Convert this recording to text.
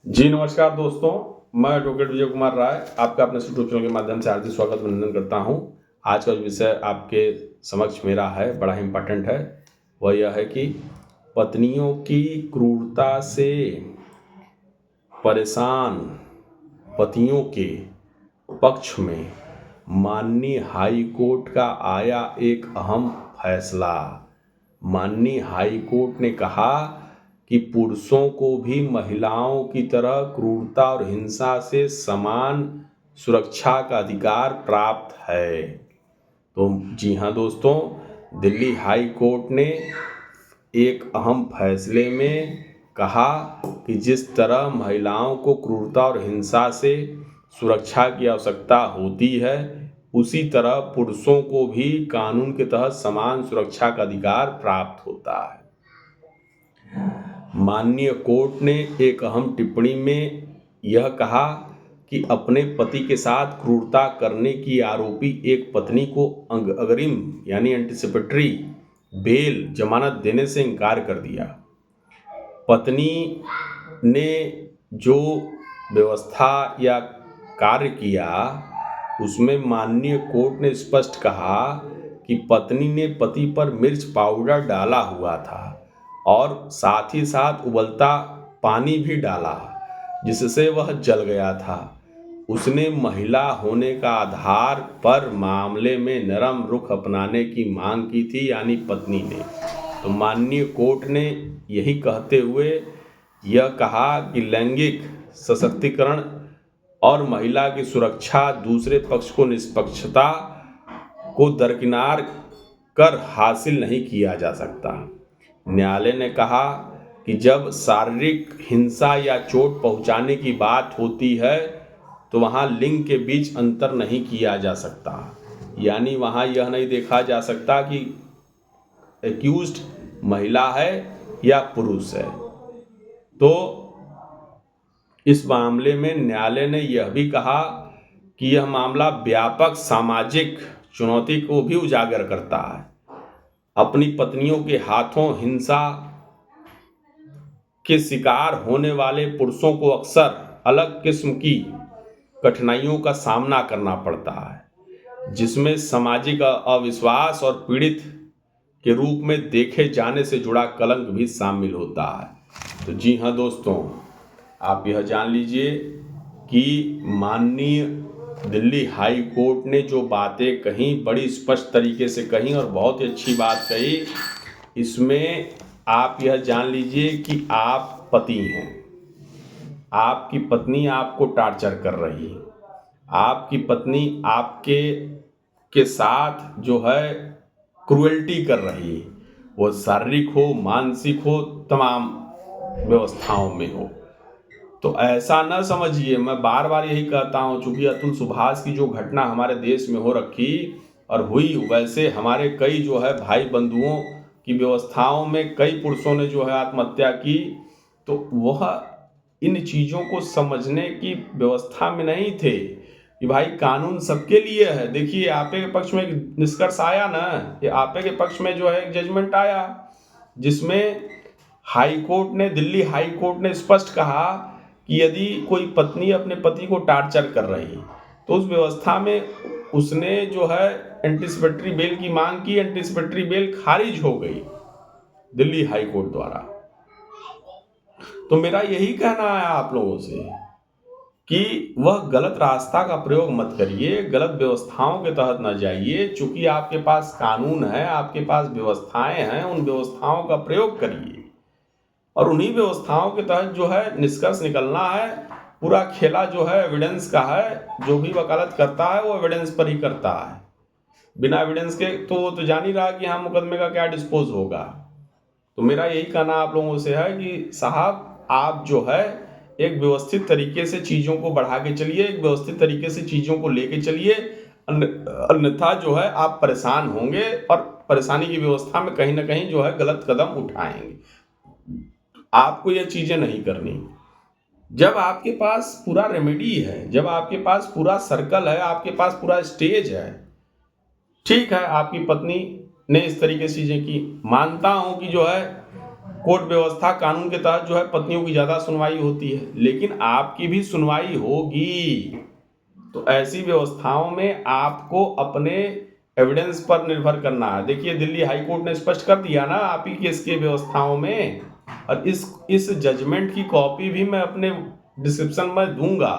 जी नमस्कार दोस्तों, मैं एडवोकेट विजय कुमार राय आपका अपने यूट्यूब चैनल के माध्यम से हार्दिक स्वागत अभिनंदन करता हूं। आज का जो विषय आपके समक्ष मेरा है बड़ा ही इम्पोर्टेंट है। वह यह है कि पत्नियों की क्रूरता से परेशान पतियों के पक्ष में माननीय हाई कोर्ट का आया एक अहम फैसला। माननीय हाई कोर्ट ने कहा कि पुरुषों को भी महिलाओं की तरह क्रूरता और हिंसा से समान सुरक्षा का अधिकार प्राप्त है। तो जी हाँ दोस्तों, दिल्ली हाई कोर्ट ने एक अहम फैसले में कहा कि जिस तरह महिलाओं को क्रूरता और हिंसा से सुरक्षा की आवश्यकता होती है, उसी तरह पुरुषों को भी कानून के तहत समान सुरक्षा का अधिकार प्राप्त होता है। माननीय कोर्ट ने एक अहम टिप्पणी में यह कहा कि अपने पति के साथ क्रूरता करने की आरोपी एक पत्नी को अग्रिम यानी एंटिसिपेटरी बेल जमानत देने से इनकार कर दिया। पत्नी ने जो व्यवस्था या कार्य किया उसमें माननीय कोर्ट ने स्पष्ट कहा कि पत्नी ने पति पर मिर्च पाउडर डाला हुआ था और साथ ही साथ उबलता पानी भी डाला, जिससे वह जल गया था। उसने महिला होने का आधार पर मामले में नरम रुख अपनाने की मांग की थी, यानी पत्नी ने। तो माननीय कोर्ट ने यही कहते हुए यह कहा कि लैंगिक सशक्तिकरण और महिला की सुरक्षा दूसरे पक्ष को निष्पक्षता को दरकिनार कर हासिल नहीं किया जा सकता। न्यायालय ने कहा कि जब शारीरिक हिंसा या चोट पहुंचाने की बात होती है तो वहां लिंग के बीच अंतर नहीं किया जा सकता, यानी वहां यह नहीं देखा जा सकता कि एक्यूज्ड महिला है या पुरुष है। तो इस मामले में न्यायालय ने यह भी कहा कि यह मामला व्यापक सामाजिक चुनौती को भी उजागर करता है। अपनी पत्नियों के हाथों हिंसा के शिकार होने वाले पुरुषों को अक्सर अलग किस्म की कठिनाइयों का सामना करना पड़ता है, जिसमें सामाजिक अविश्वास और पीड़ित के रूप में देखे जाने से जुड़ा कलंक भी शामिल होता है। तो जी हाँ दोस्तों, आप यह जान लीजिए कि माननीय दिल्ली हाई कोर्ट ने जो बातें कही बड़ी स्पष्ट तरीके से कही और बहुत ही अच्छी बात कही। इसमें आप यह जान लीजिए कि आप पति हैं, आपकी पत्नी आपको टार्चर कर रही है, आपकी पत्नी आपके साथ जो है क्रूएल्टी कर रही है, वो शारीरिक हो मानसिक हो तमाम व्यवस्थाओं में हो। तो ऐसा न समझिए, मैं बार बार यही कहता हूँ, चूंकि अतुल सुभाष की जो घटना हमारे देश में हो रखी और हुई, वैसे हमारे कई जो है भाई बंधुओं की व्यवस्थाओं में कई पुरुषों ने जो है आत्महत्या की। तो वह इन चीज़ों को समझने की व्यवस्था में नहीं थे कि भाई कानून सबके लिए है। देखिए आपे के पक्ष में एक निष्कर्ष आया ना, ये आपे के पक्ष में जो है एक जजमेंट आया, जिसमें हाई कोर्ट ने दिल्ली हाई कोर्ट ने स्पष्ट कहा कि यदि कोई पत्नी अपने पति को टार्चर कर रही तो उस व्यवस्था में उसने जो है एंटिसिपेटरी बेल की मांग की, एंटिसिपेटरी बेल खारिज हो गई दिल्ली हाई कोर्ट द्वारा। तो मेरा यही कहना है आप लोगों से कि वह गलत रास्ता का प्रयोग मत करिए, गलत व्यवस्थाओं के तहत न जाइए। चूंकि आपके पास कानून है, आपके पास व्यवस्थाएं हैं, उन व्यवस्थाओं का प्रयोग करिए और उन्हीं व्यवस्थाओं के तहत जो है निष्कर्ष निकलना है। पूरा खेला जो है एविडेंस का है, जो भी वकालत करता है वो एविडेंस पर ही करता है। बिना एविडेंस के तो वो तो जान ही रहा कि हाँ मुकदमे का क्या डिस्पोज होगा। तो मेरा यही कहना आप लोगों से है कि साहब आप जो है एक व्यवस्थित तरीके से चीज़ों को बढ़ा के चलिए, एक व्यवस्थित तरीके से चीज़ों को लेके चलिए, अन्यथा जो है आप परेशान होंगे और परेशानी की व्यवस्था में कहीं ना कहीं जो है गलत कदम उठाएंगे। आपको ये चीज़ें नहीं करनी। जब आपके पास पूरा रेमेडी है, जब आपके पास पूरा सर्कल है, आपके पास पूरा स्टेज है, ठीक है आपकी पत्नी ने इस तरीके से चीज़ें की, मानता हूं कि जो है कोर्ट व्यवस्था कानून के तहत जो है पत्नियों की ज़्यादा सुनवाई होती है, लेकिन आपकी भी सुनवाई होगी। तो ऐसी व्यवस्थाओं में आपको अपने एविडेंस पर निर्भर करना है। देखिए दिल्ली हाई कोर्ट ने स्पष्ट कर दिया ना आप ही केस की व्यवस्थाओं में, और इस जजमेंट की कॉपी भी मैं अपने डिस्क्रिप्शन में दूंगा।